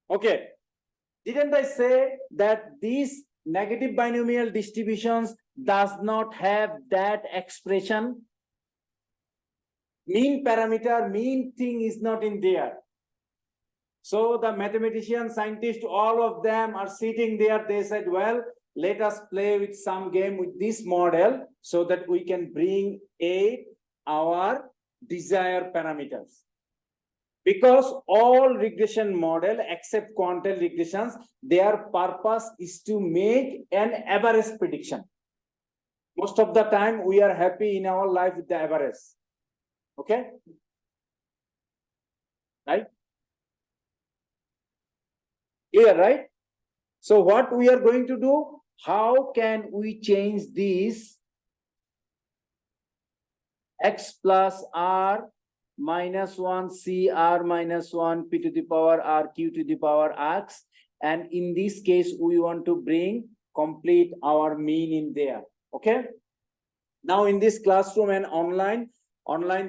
Okay. Didn't I say that these negative binomial distributions does not have that expression? Mean parameter, mean thing is not in there. So the mathematician, scientist, all of them are sitting there. They said, well, let us play with some game with this model so that we can bring our desired parameters. Because all regression model except quantile regressions, their purpose is to make an average prediction. Most of the time we are happy in our life with the average. Okay? Right? Clear, right? So what we are going to do, how can we change this x plus r minus 1 c r minus 1 p to the power r q to the power x, and in this case we want to bring complete our mean in there. Okay, now in this classroom and online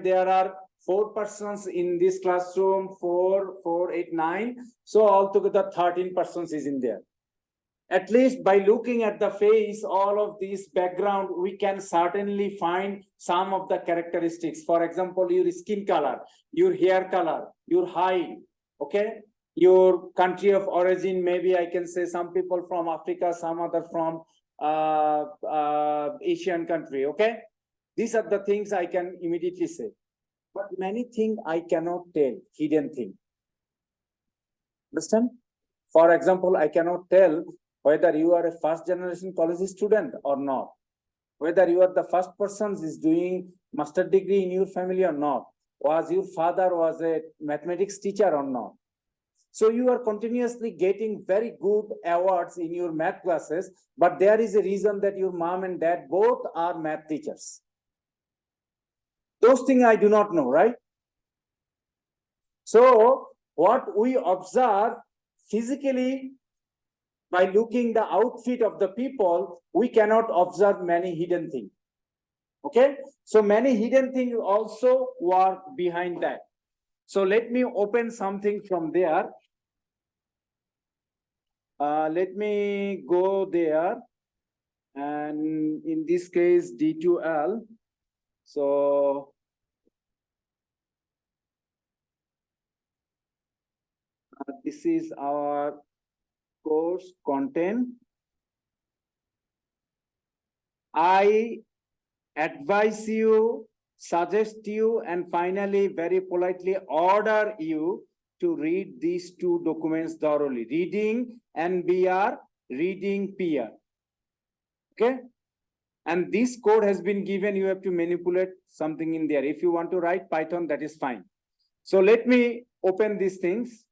there are 4 persons in this classroom, 4, 8, 9, so altogether 13 persons is in there. At least by looking at the face, all of this background, we can certainly find some of the characteristics. For example, your skin color, your hair color, your height, okay? Your country of origin, maybe I can say some people from Africa, some other from Asian country, okay? These are the things I can immediately say. But many things I cannot tell, hidden thing. Understand? For example, I cannot tell whether you are a first generation college student or not, whether you are the first person is doing master degree in your family or not, was your father was a mathematics teacher or not. So you are continuously getting very good awards in your math classes, but there is a reason that your mom and dad both are math teachers. Those things I do not know, right? So what we observe physically, by looking the outfit of the people, we cannot observe many hidden things. Okay, so many hidden things also work behind that. So let me open something from there. Let me go there, and in this case D2L. So this is our course content. I advise you, suggest you, and finally very politely order you to read these 2 documents thoroughly. Reading NBR, reading PR. Okay? And this code has been given, you have to manipulate something in there. If you want to write Python, that is fine. So let me open these things.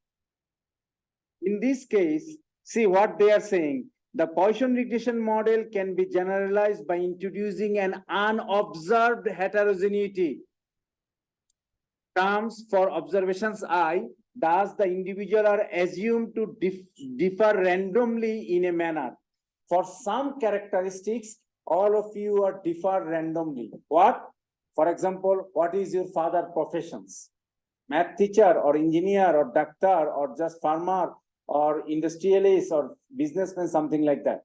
In this case, see what they are saying. The Poisson regression model can be generalized by introducing an unobserved heterogeneity terms for observations I. Thus, the individual are assumed to differ randomly in a manner. For some characteristics, all of you are differ randomly. What? For example, what is your father professions? Math teacher or engineer or doctor or just farmer or industrialist or businessman, something like that.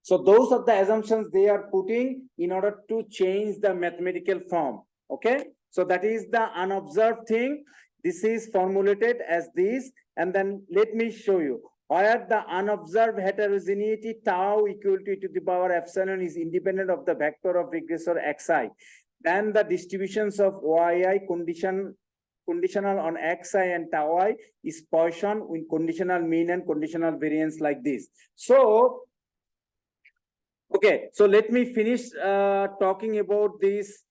So those are the assumptions they are putting in order to change the mathematical form. Okay, so that is the unobserved thing. This is formulated as this, and then let me show you where the unobserved heterogeneity tau equal to e to the power epsilon is independent of the vector of regressor xi. Then the distributions of yi conditional on xi and tau I is Poisson with conditional mean and conditional variance like this. So, okay, so let me finish talking about this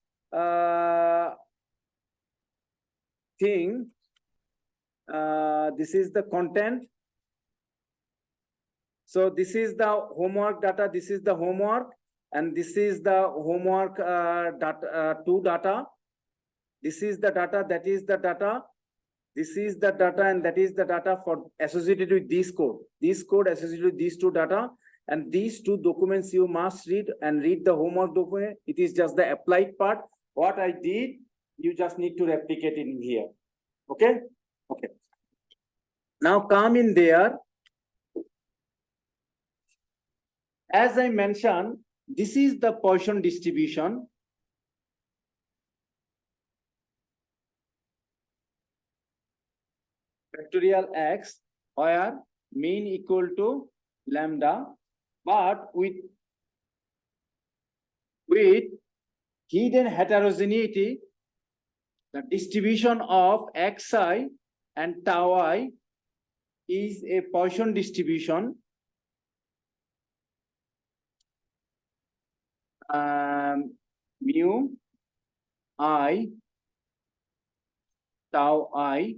thing. This is the content. So this is the homework data. This is the homework, and this is the homework data, 2 data. This is the data, that is the data. This is the data, and that is the data for associated with this code. This code associated with these 2 data, and these 2 documents you must read and read the homework document. It is just the applied part. What I did, you just need to replicate it in here. Okay? Okay. Now come in there. As I mentioned, this is the Poisson distribution. Factorial x, where mean equal to lambda, but with hidden heterogeneity, the distribution of xi and tau I is a Poisson distribution. Mu I tau I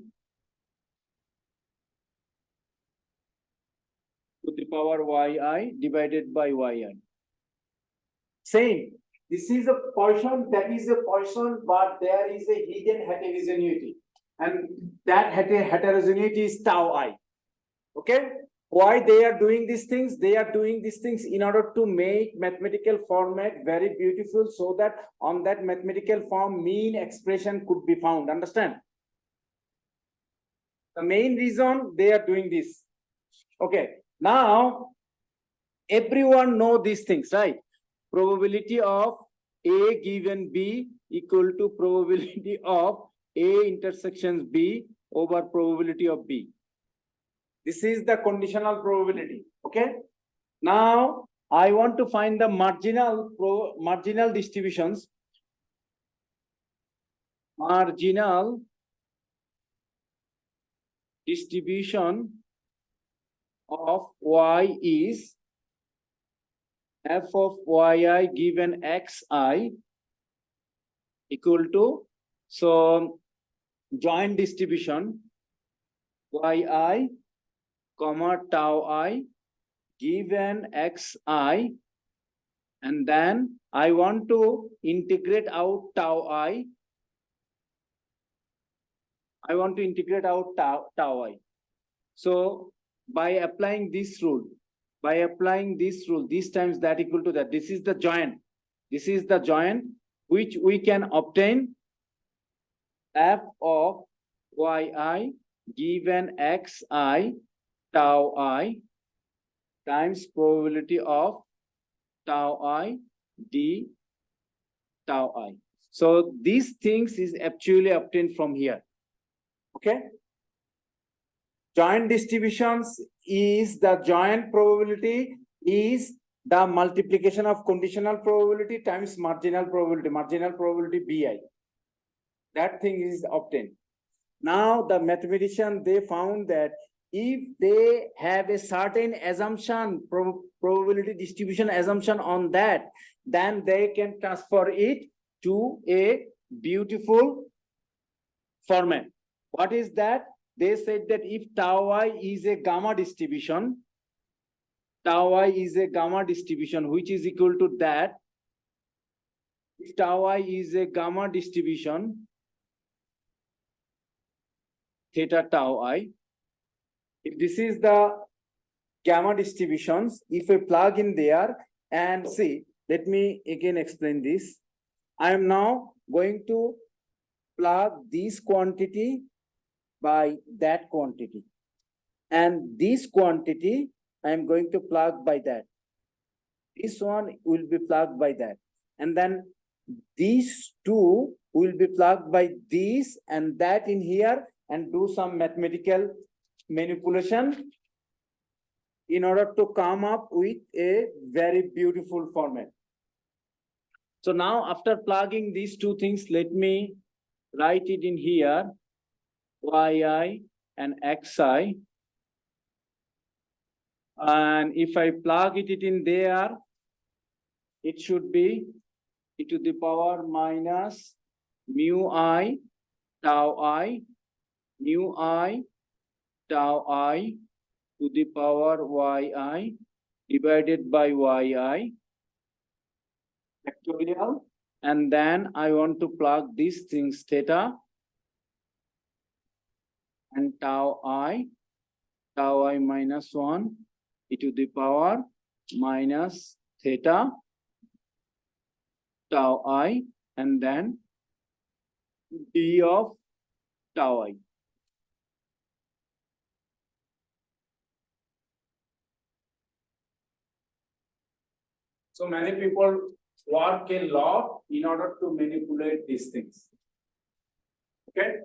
to the power yi divided by yi. Same. This is a Poisson, that is a Poisson, but there is a hidden heterogeneity. And that heterogeneity is tau I. Okay? Why they are doing these things? They are doing these things in order to make mathematical format very beautiful, so that on that mathematical form mean expression could be found. Understand? The main reason they are doing this. Okay. Now, everyone know these things, right? Probability of A given B equal to probability of A intersections B over probability of B. This is the conditional probability. Okay. Now I want to find the marginal distributions. Marginal distribution of y is f of yi given xi equal to, so joint distribution yi comma tau I given xi, and then I want to integrate out tau I. I want to integrate out tau I. So by applying this rule, this times that equal to that, this is the joint. This is the joint which we can obtain f of yi given xi tau I times probability of tau I d tau I. So these things is actually obtained from here. Okay. Joint distributions is the joint probability is the multiplication of conditional probability times marginal probability bi. That thing is obtained. Now the mathematician, they found that if they have a certain assumption, probability distribution assumption on that, then they can transfer it to a beautiful format. What is that? They said that if tau I is a gamma distribution, which is equal to that. If tau I is a gamma distribution, theta tau I, if this is the gamma distributions, if I plug in there and see, let me again explain this. I am now going to plug this quantity by that quantity, and this quantity I am going to plug by that. This one will be plugged by that, and then these two will be plugged by this and that in here, and do some mathematical manipulation in order to come up with a very beautiful format. So now after plugging these two things, let me write it in here, yi and xi. And if I plug it in there, it should be e to the power minus mu I tau I, mu I tau I to the power yi divided by yi factorial. And then I want to plug these things, theta and tau I minus 1 e to the power minus theta tau I, and then d of tau I. So many people work a lot in order to manipulate these things. Okay.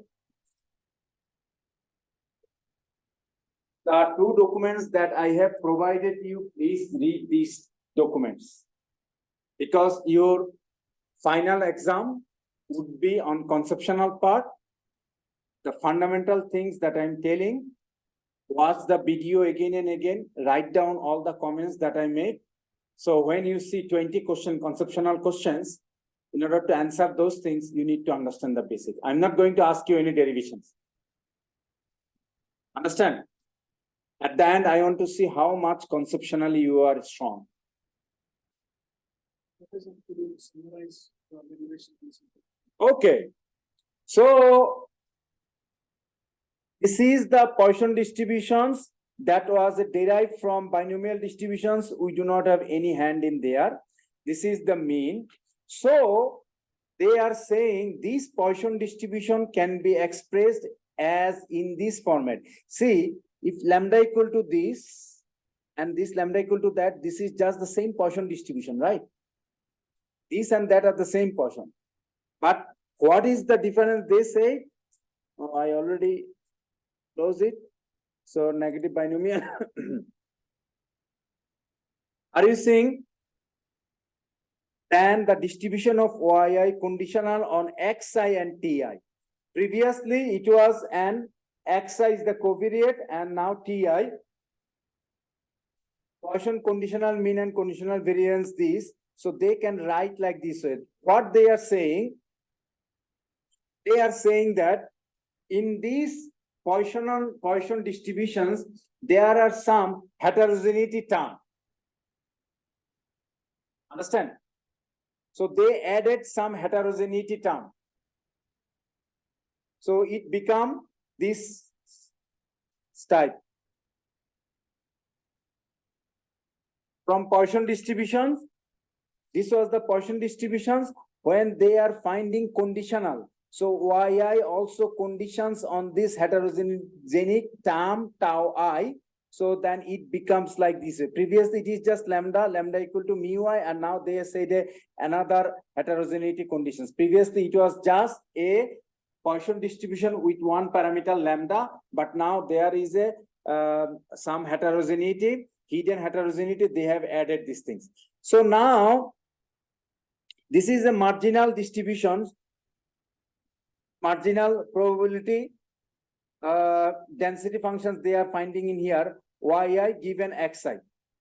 The two documents that I have provided you, please read these documents, because your final exam would be on conceptual part. The fundamental things that I'm telling, watch the video again and again, write down all the comments that I made. So when you see 20 conceptual questions, in order to answer those things, you need to understand the basic. I'm not going to ask you any derivations. Understand? At the end, I want to see how much conceptually you are strong. Okay. So this is the Poisson distributions that was derived from binomial distributions. We do not have any hand in there. This is the mean. So they are saying this Poisson distribution can be expressed as in this format. See, if lambda equal to this and this lambda equal to that, this is just the same Poisson distribution, right? This and that are the same Poisson. But what is the difference? They say, oh, I already close it. So negative binomial. Are you seeing? Then the distribution of yi conditional on xi and ti. Previously, it was an xi is the covariate and now ti. Poisson conditional mean and conditional variance this. So they can write like this way. What they are saying that in these Poisson distributions, there are some heterogeneity term. Understand? So they added some heterogeneity term. So it become this type. From Poisson distributions, this was the Poisson distributions when they are finding conditional. So yi also conditions on this heterogenic term tau I. So then it becomes like this. Previously it is just lambda equal to mu I, and now they said another heterogeneity conditions. Previously it was just a Poisson distribution with one parameter lambda, but now there is a some heterogeneity, hidden heterogeneity. They have added these things. So now this is a marginal distribution, marginal probability density functions they are finding in here, yi given xi.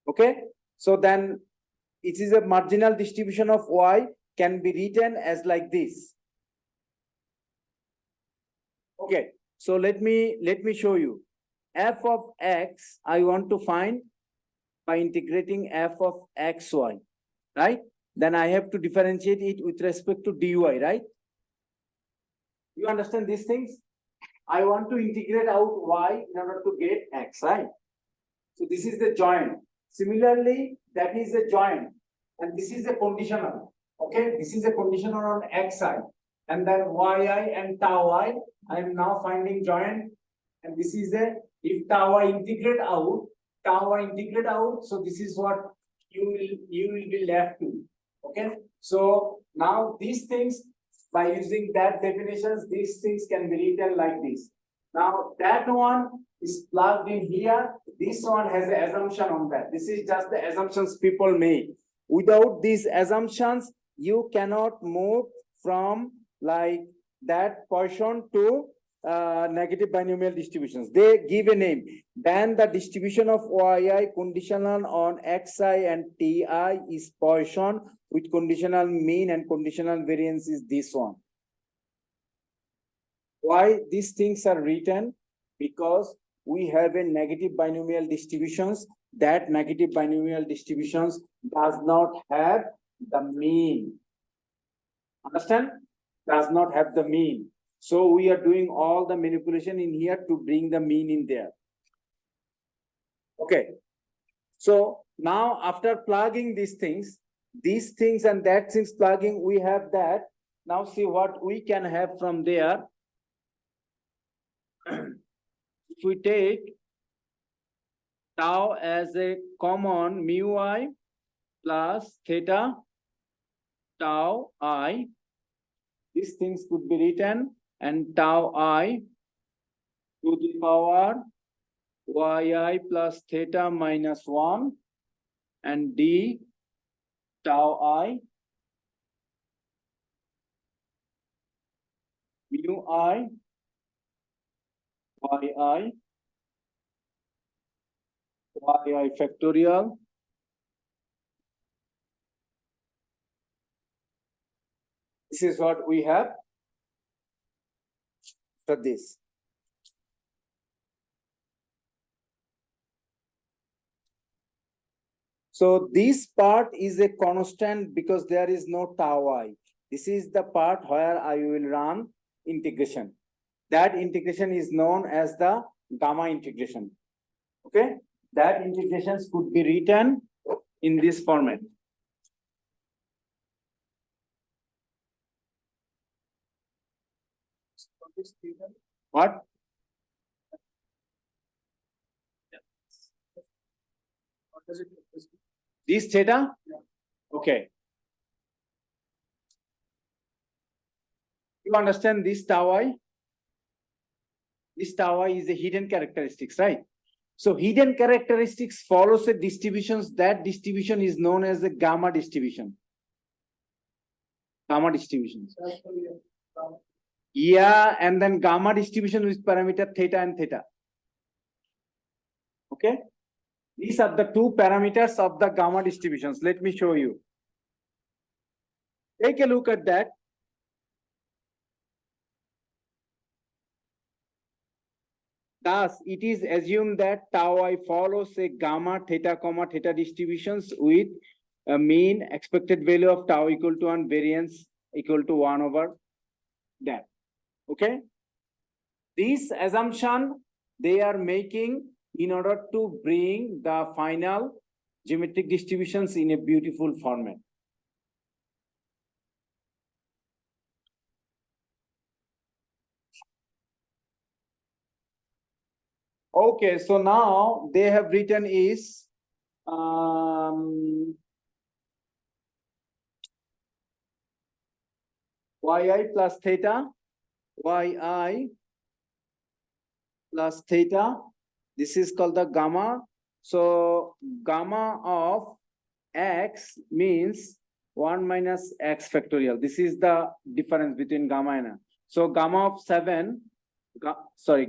Okay, so then it is a marginal distribution of y can be written as like this. Okay, so let me show you. F of x I want to find by integrating f of xy, right? Then I have to differentiate it with respect to dy, right? You understand these things? I want to integrate out y in order to get x, right? So this is the joint. Similarly, that is a joint, and this is a conditional. Okay, this is a conditional on xi, and then yi and tau I am now finding joint, and this is a if tau I integrate out, so this is what you will be left to. Okay, so now these things, by using that definitions, these things can be written like this. Now that one is plugged in here. This one has an assumption on that. This is just the assumptions people make. Without these assumptions, you cannot move from like that Poisson to negative binomial distributions. They give a name. Then the distribution of yi conditional on xi and ti is Poisson with conditional mean and conditional variance is this one. Why these things are written? Because we have a negative binomial distributions. That negative binomial distributions does not have the mean. Understand? Does not have the mean. So we are doing all the manipulation in here to bring the mean in there. Okay. So now after plugging these things and that things plugging, we have that. Now see what we can have from there. If we take tau as a common mu I plus theta tau I. These things could be written and tau I to the power yi plus theta minus 1 and d tau I mu I yi factorial. This is what we have for this. So this part is a constant because there is no tau I. This is the part where I will run integration. That integration is known as the gamma integration. Okay, that integrations could be written in this format. What? This theta? Okay. You understand this tau I? This tau I is a hidden characteristics, right? So hidden characteristics follows a distributions. That distribution is known as the gamma distribution. Gamma distributions. Yeah, and then gamma distribution with parameter theta and theta. Okay. These are the two parameters of the gamma distributions. Let me show you. Take a look at that. Thus, it is assumed that tau I follows a gamma theta comma theta distributions with a mean expected value of tau equal to 1, variance equal to 1 over that. Okay. This assumption they are making in order to bring the final geometric distributions in a beautiful format. Okay, so now they have written is yi plus theta, yi plus theta. This is called the gamma. So gamma of x means 1 minus x factorial. This is the difference between gamma and so gamma of 7,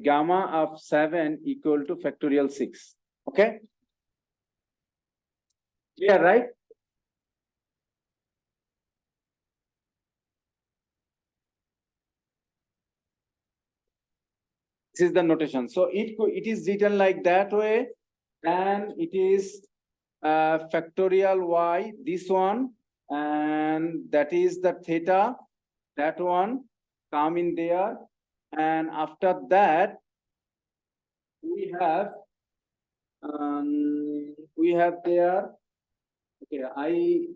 gamma of 7 equal to factorial 6. Okay. Yeah, right? This is the notation. So it is written like that way, and it is factorial y, this one, and that is the theta, that one come in there, and after that we have there. Okay,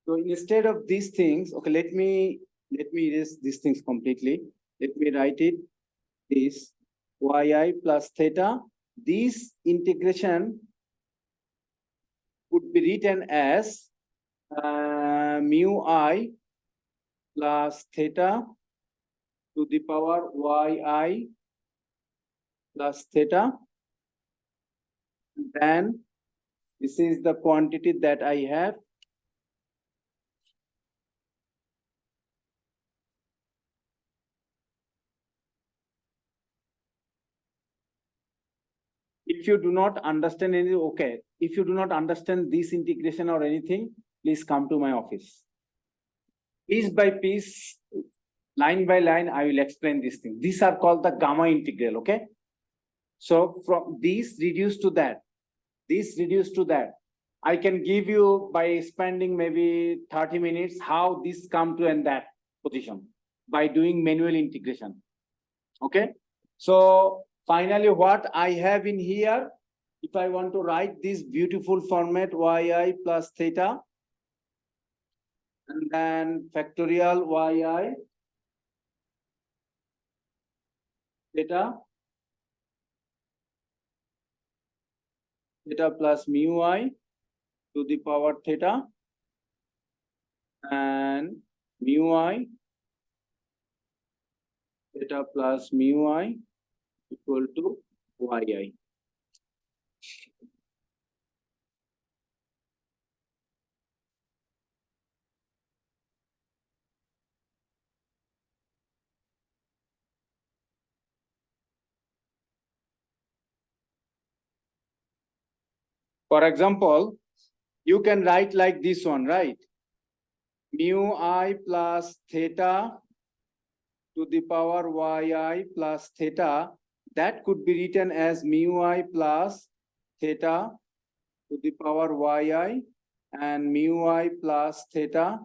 so instead of these things, okay, let me erase these things completely. Let me write it this yi plus theta. This integration would be written as mu I plus theta to the power yi plus theta. Then this is the quantity that I have. If you do not understand any, okay, if you do not understand this integration or anything, please come to my office. Piece by piece, line by line, I will explain this thing. These are called the gamma integral, okay? So from this reduced to that, this reduced to that. I can give you by spending maybe 30 minutes how this come to in that position by doing manual integration. Okay. So finally, what I have in here, if I want to write this beautiful format yi plus theta, and then factorial yi theta, theta plus mu I to the power theta, and mu I theta plus mu I equal to yi. For example, you can write like this one, right? Mu I plus theta to the power yi plus theta, that could be written as mu I plus theta to the power yi and mu I plus theta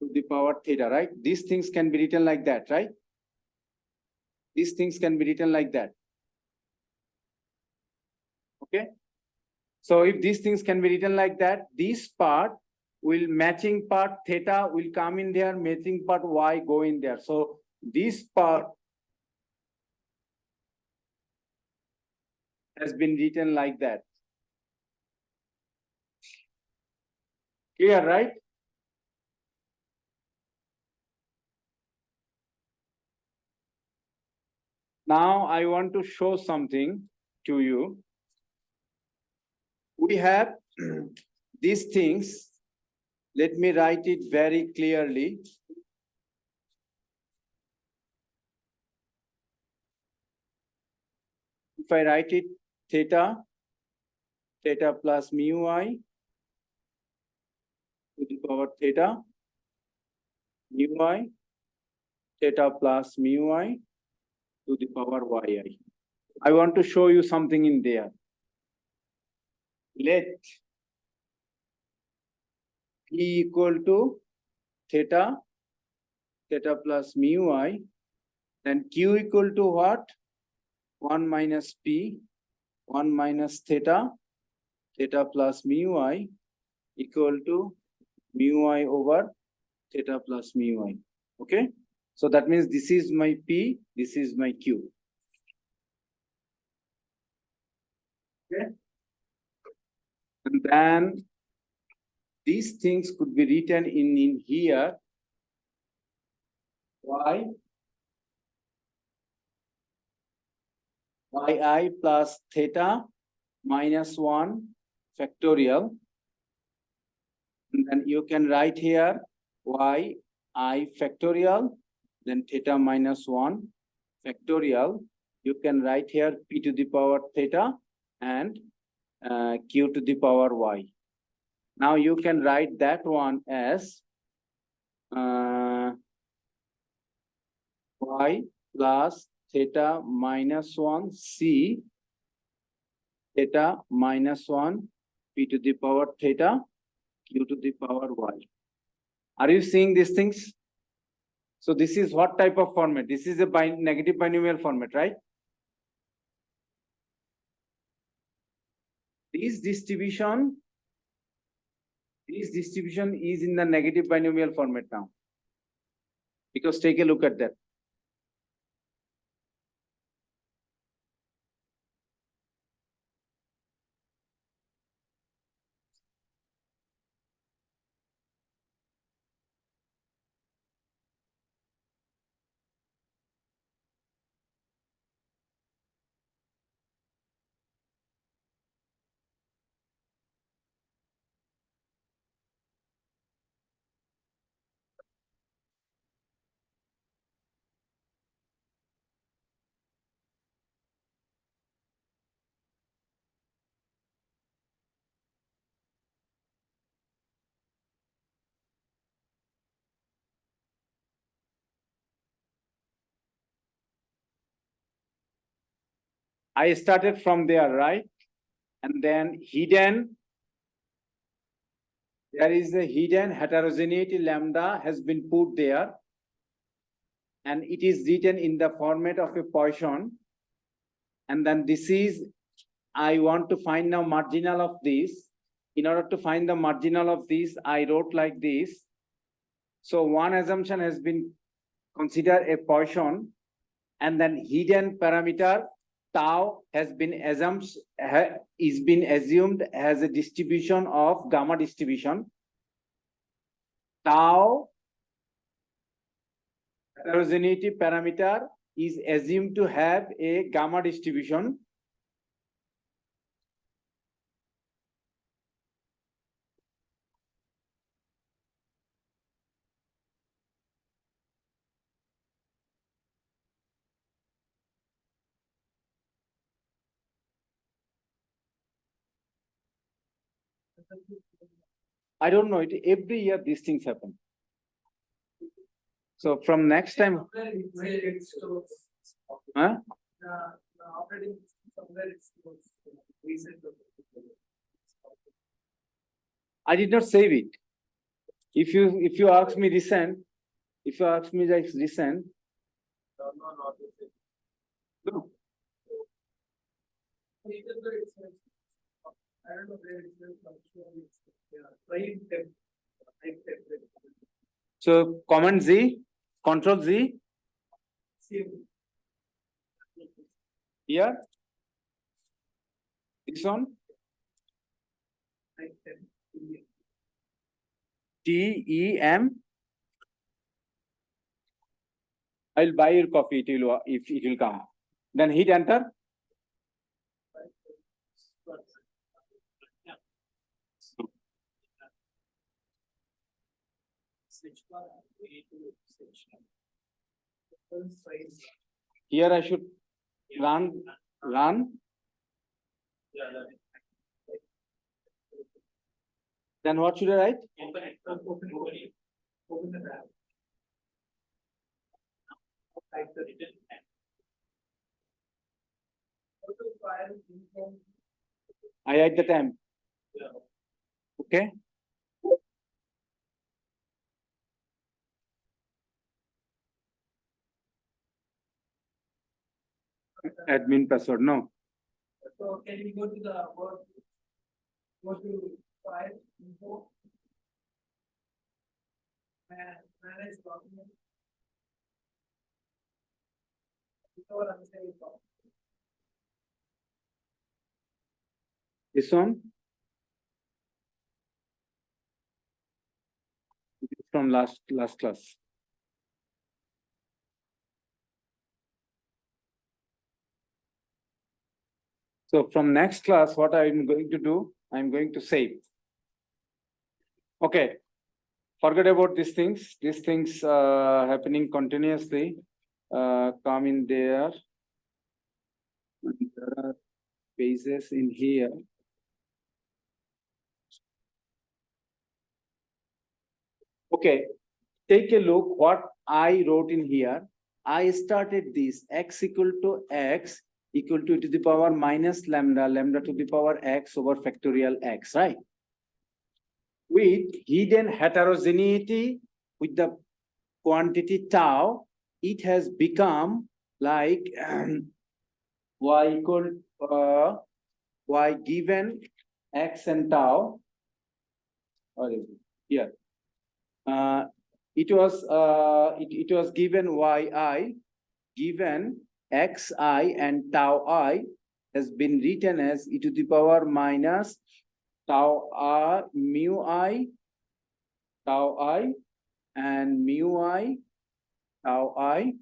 to the power theta, right? These things can be written like that, right? These things can be written like that. Okay. So if these things can be written like that, this part will matching part theta will come in there, matching part y go in there. So this part has been written like that. Clear, right? Now I want to show something to you. We have these things. Let me write it very clearly. If I write it theta, theta plus mu I to the power theta, mu I, theta plus mu I to the power yi. I want to show you something in there. Let p equal to theta, theta plus mu I, then q equal to what? 1 minus p, 1 minus theta, theta plus mu I equal to mu I over theta plus mu I. Okay. So that means this is my p, this is my q. Okay. And then these things could be written in here. Y yi plus theta minus 1 factorial. And then you can write here y I factorial, then theta minus 1 factorial. You can write here p to the power theta and q to the power y. Now you can write that one as y plus theta minus 1 c theta minus 1 p to the power theta q to the power y. Are you seeing these things? So this is what type of format? This is a negative binomial format, right? This distribution is in the negative binomial format now. Because take a look at that. I started from there, right? And then hidden there is a hidden heterogeneity lambda has been put there, and it is written in the format of a Poisson. And then this is, I want to find now marginal of this. In order to find the marginal of this, I wrote like this. So one assumption has been considered a Poisson, and then hidden parameter tau has been assumed as a distribution of gamma distribution. Tau heterogeneity parameter is assumed to have a gamma distribution. I don't know, every year these things happen. So from next time, huh? I did not save it. If you ask me recent, if you ask me like recent, no. So Command Z, Control Z. Here. This one. TEM. I'll buy your coffee. If it will come. Then hit enter. Here I should run. Then what should I write? Open the tab. I write the time. Okay. Admin password, no. So can we go to the word? Go to file info and manage document. This one from last class. So from next class, what I'm going to do, I'm going to save. Okay. Forget about these things. These things happening continuously. Come in there. There are pages in here. Okay. Take a look what I wrote in here. I started this x equal to x equal to the power minus lambda, lambda to the power x over factorial x, right? With hidden heterogeneity with the quantity tau, it has become like y equal y given x and tau. Or is it here? It was given yi given xi and tau I has been written as e to the power minus tau mu I and mu I tau I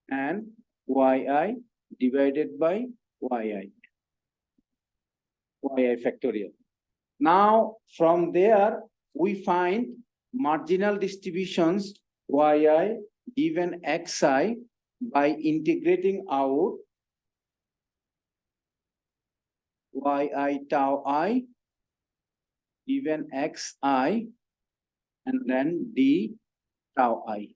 and yi divided by yi factorial. Now from there we find marginal distributions yi given xi by integrating out yi tau I given xi and then d tau I.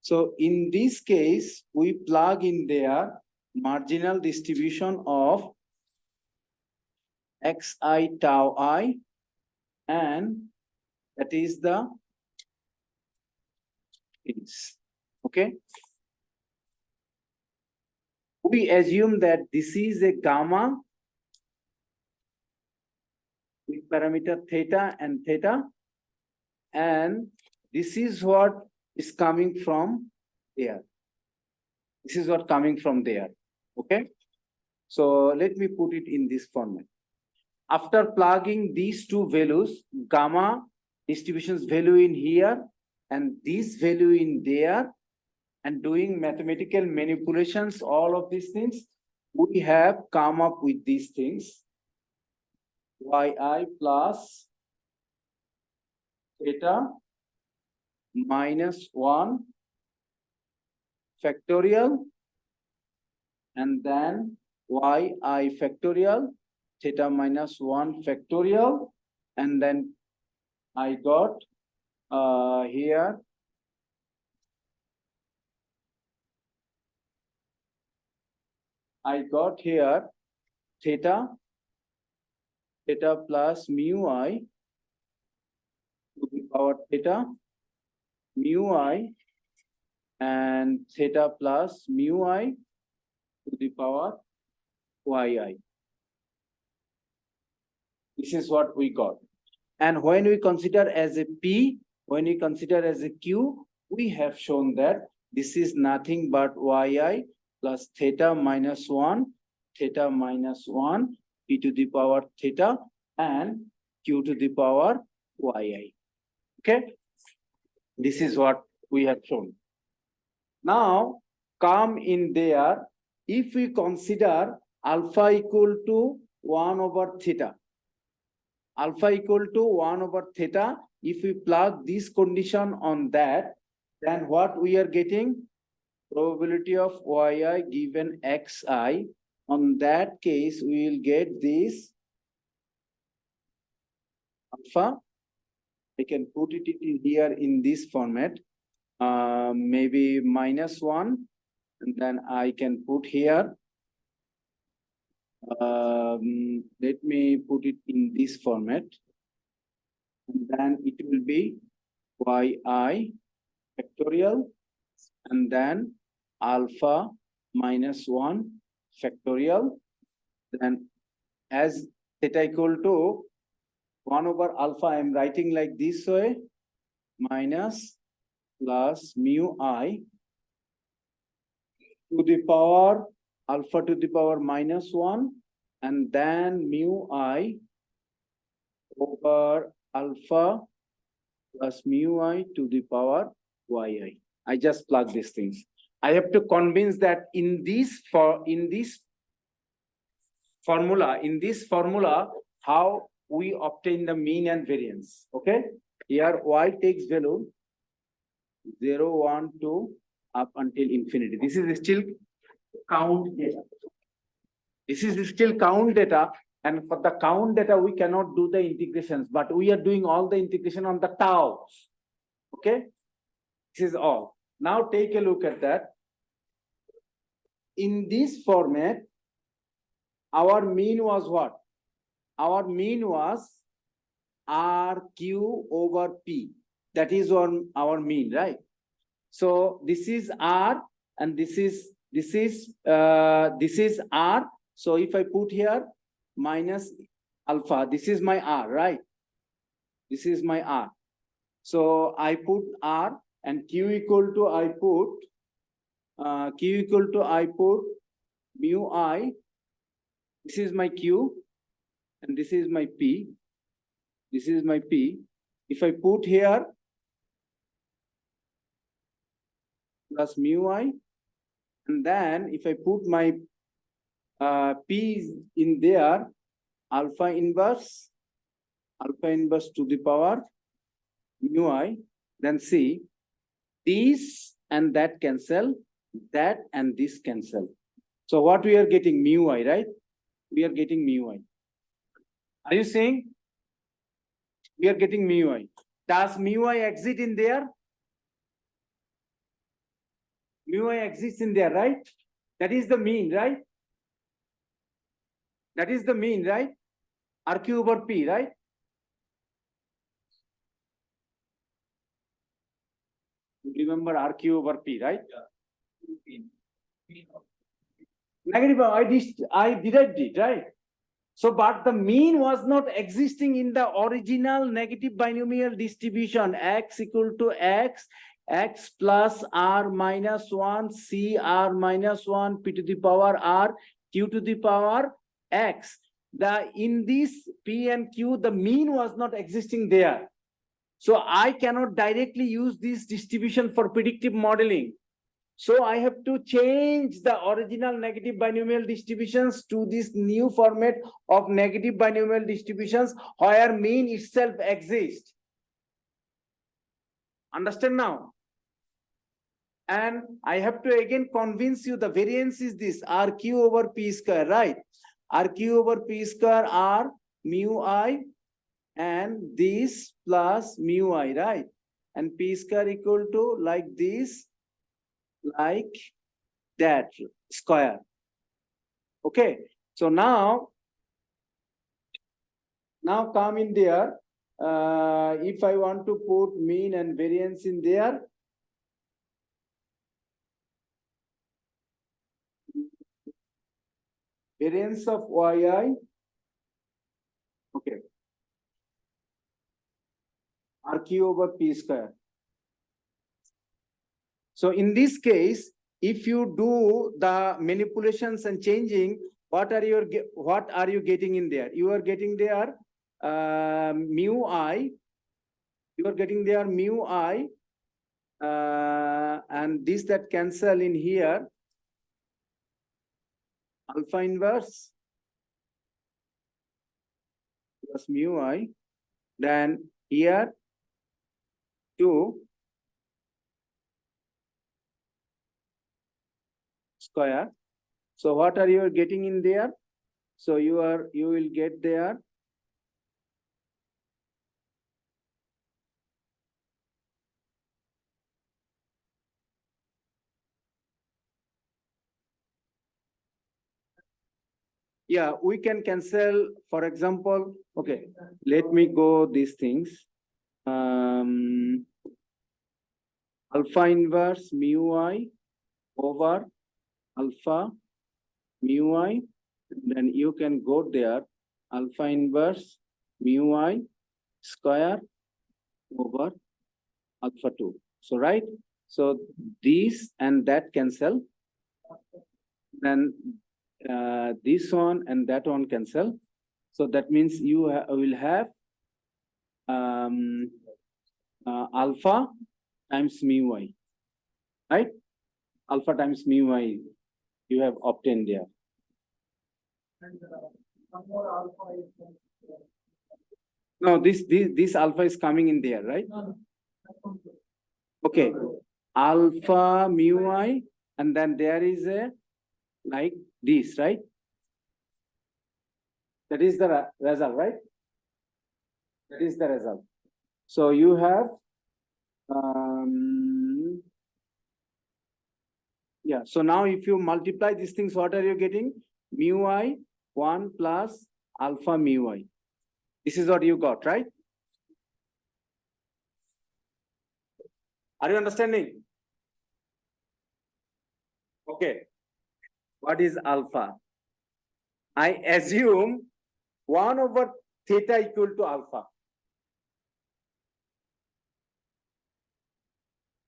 So in this case, we plug in there marginal distribution of xi tau I and That is the things. Okay. We assume that this is a gamma with parameter theta and theta, and this is what is coming from there. This is what coming from there. Okay. So let me put it in this format. After plugging these two values, gamma distribution's value in here and this value in there, and doing mathematical manipulations, all of these things, we have come up with these things. Yi plus theta minus 1 factorial, and then yi factorial, theta minus 1 factorial, and then I got here theta plus mu I to the power theta, mu I, and theta plus mu I to the power yi. This is what we got. And when we consider as a P, when we consider as a Q, we have shown that this is nothing but yi plus theta minus 1, theta minus 1, p to the power theta, and q to the power yi. Okay? This is what we have shown. Now, come in there, if we consider alpha equal to 1 over theta, alpha equal to 1 over theta, if we plug this condition on that, then what we are getting? Probability of yi given xi. On that case, we will get this alpha. I can put it in here in this format, maybe minus 1, and then I can put here. Let me put it in this format, and then it will be yi factorial, and then alpha minus 1 factorial. Then as theta equal to 1 over alpha, I am writing like this way, minus plus mu I to the power alpha to the power minus 1, and then mu I over alpha plus mu I to the power yi. I just plug these things. I have to convince that in this formula, how we obtain the mean and variance. Okay, here y takes value 0, 1, 2 up until infinity. This is still count data. This is still count data, and for the count data we cannot do the integrations, but we are doing all the integration on the tau. Okay, this is all. Now take a look at that. In this format, our mean was what? Our mean was RQ over P. That is our mean, right? So this is R, and this is R. So if I put here minus alpha, this is my R, right? This is my R. So I put R, and Q equal to I put mu I. This is my Q, and this is my P. This is my P. If I put here plus mu I, and then if I put my P in there, alpha inverse to the power mu I, then see this and that cancel, that and this cancel. So what we are getting? Mu I, right? We are getting mu I. Are you saying? We are getting mu I. Does mu I exit in there? Mu I exists in there, right? That is the mean, right? That is the mean, right? RQ over P, right? remember RQ over P, right? Negative, I derived it, right? So, but the mean was not existing in the original negative binomial distribution, x equal to x, x plus r minus 1, c r minus 1, p to the power r, q to the power x. In this p and q, the mean was not existing there. So I cannot directly use this distribution for predictive modeling. So I have to change the original negative binomial distributions to this new format of negative binomial distributions where mean itself exists. Understand now? And I have to again convince you the variance is this RQ over P square, right? RQ over P square are mu I and this plus mu I, right? And P square equal to like this, like that square. Okay, so now come in there. If I want to put mean and variance in there, variance of yi, okay, RQ over P square. So in this case, if you do the manipulations and changing, what are you getting in there? You are getting there mu I. You are getting there mu I, and this that cancel in here. Alpha inverse plus mu I. Then here 2 square. So what are you getting in there? So you will get there yeah, we can cancel, for example, okay, let me go these things. Alpha inverse mu I over alpha mu I, then you can go there alpha inverse mu I square over alpha 2. So right, so this and that cancel, then this one and that one cancel. So that means you will have alpha times mu I, right? Alpha times mu I you have obtained there. No, this alpha is coming in there, right? Okay, alpha mu I, and then there is a like this, right? That is the result, right? That is the result. So you have yeah, so now if you multiply these things, what are you getting? Mu I 1 plus alpha mu I. This is what you got, right? Are you understanding? Okay. What is alpha? I assume 1 over theta equal to alpha.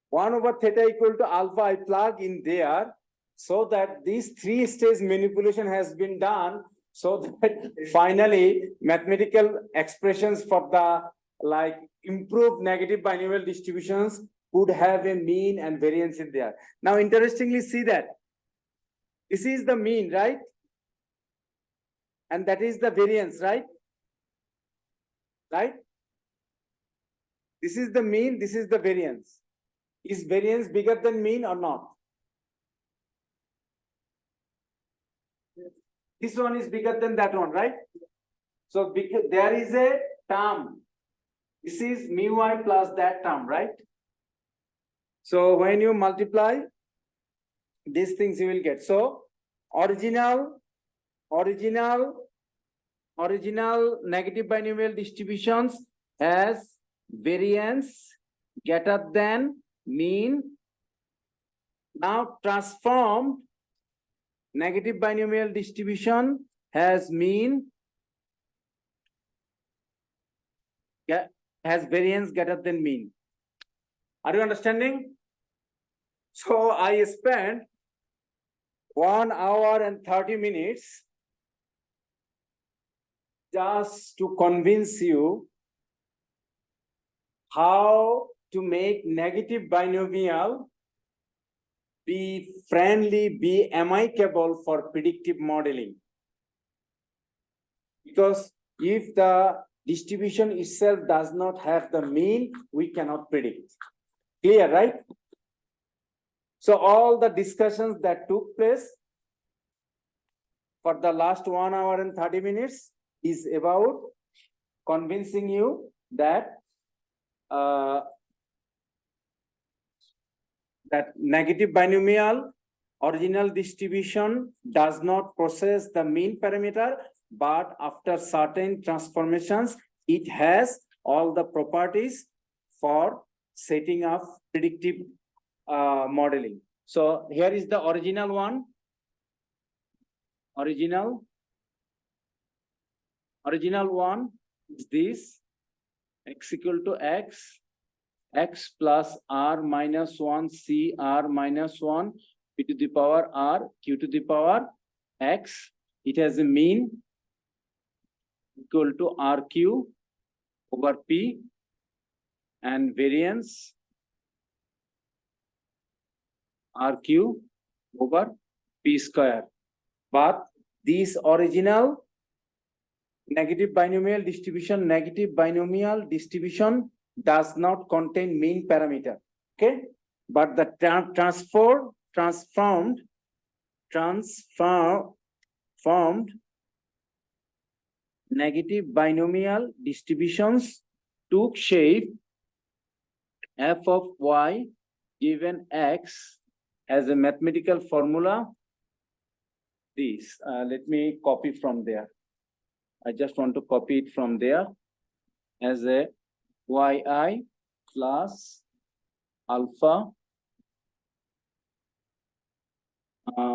1 over theta equal to alpha, I plug in there so that this 3-stage manipulation has been done so that finally mathematical expressions for the like improved negative binomial distributions would have a mean and variance in there. Now, interestingly, see that this is the mean, right? And that is the variance, right? Right? This is the mean, this is the variance. Is variance bigger than mean or not? This one is bigger than that one, right? So because there is a term. This is mu I plus that term, right? So when you multiply these things, you will get. So original negative binomial distributions has variance greater than mean. Now transformed negative binomial distribution has mean, has variance greater than mean. Are you understanding? So I spent 1 hour and 30 minutes just to convince you how to make negative binomial be friendly, be amicable for predictive modeling. Because if the distribution itself does not have the mean, we cannot predict. Clear, right? So all the discussions that took place for the last 1 hour and 30 minutes is about convincing you that that negative binomial original distribution does not possess the mean parameter, but after certain transformations, it has all the properties for setting up predictive modeling. So here is the original one. Original one is this: x equal to x, x plus r minus 1 c r minus 1 p to the power r q to the power x. It has a mean equal to rq over p and variance rq over p square. But this original negative binomial distribution does not contain mean parameter. Okay, but the transformed negative binomial distributions took shape f of y given x as a mathematical formula. This let me copy from there. I just want to copy it from there as a yi plus alpha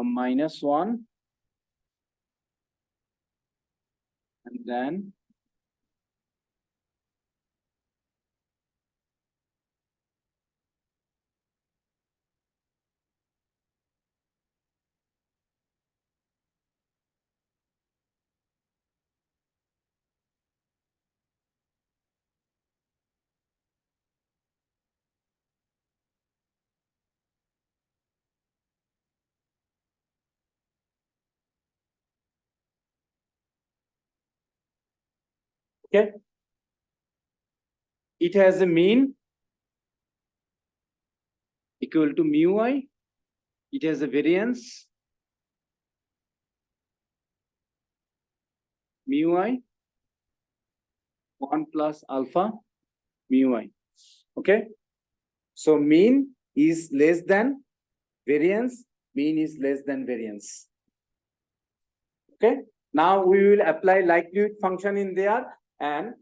minus 1 and then okay, it has a mean equal to mu I. It has a variance mu I 1 plus alpha mu I. Okay, so mean is less than variance, mean is less than variance. Okay, now we will apply likelihood function in there, and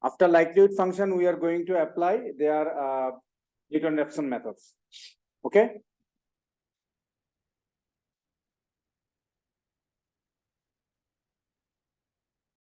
after likelihood function we are going to apply their Newton-Raphson methods. Okay,